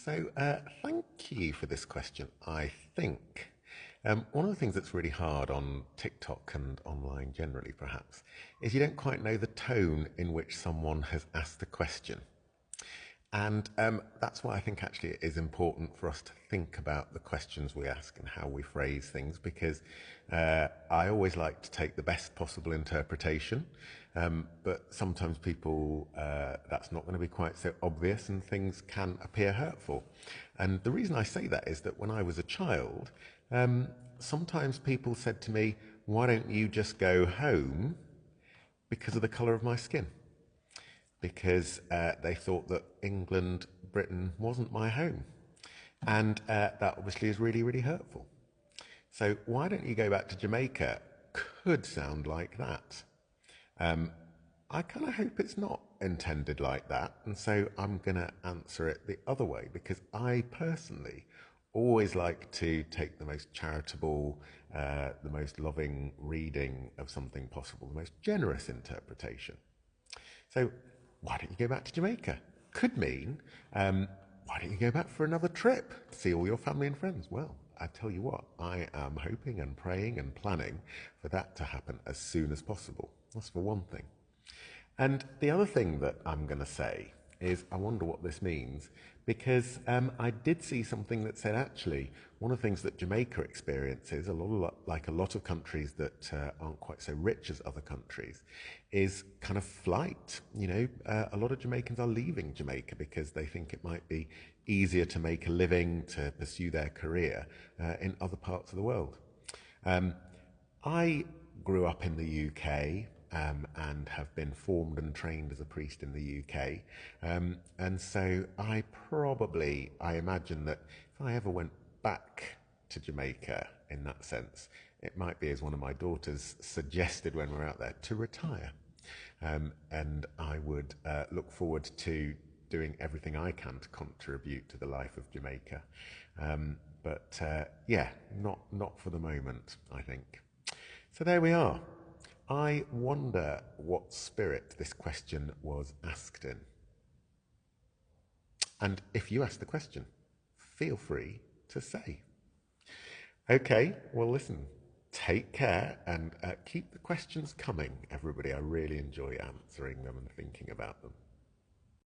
Thank you for this question. I think one of the things that's really hard on TikTok and online generally, perhaps, is you don't quite know the tone in which someone has asked the question. And that's why I think actually it is important for us to think about the questions we ask and how we phrase things, because I always like to take the best possible interpretation, but sometimes people, that's not going to be quite so obvious and things can appear hurtful. And the reason I say that is that when I was a child, sometimes people said to me, why don't you just go home because of the colour of my skin? Because they thought that England, Britain wasn't my home. And that obviously is really, really hurtful. So why don't you go back to Jamaica could sound like that. I kind of hope it's not intended like that. And so I'm going to answer it the other way because I personally always like to take the most charitable, the most loving reading of something possible, the most generous interpretation. So why don't you go back to Jamaica? Could mean, why don't you go back for another trip to see all your family and friends? Well, I tell you what, I am hoping and praying and planning for that to happen as soon as possible. That's for one thing. And the other thing that I'm going to say is I wonder what this means because I did see something that said actually one of the things that Jamaica experiences, like a lot of countries that aren't quite so rich as other countries, is kind of flight. You know, a lot of Jamaicans are leaving Jamaica because they think it might be easier to make a living, to pursue their career in other parts of the world. I grew up in the UK and have been formed and trained as a priest in the UK. And so I imagine that if I ever went back to Jamaica in that sense, it might be, as one of my daughters suggested when we were out there, to retire. And I would look forward to doing everything I can to contribute to the life of Jamaica. Yeah, not for the moment, I think. So there we are. I wonder what spirit this question was asked in. And if you ask the question, feel free to say. Okay, well, listen, take care and keep the questions coming, everybody. I really enjoy answering them and thinking about them.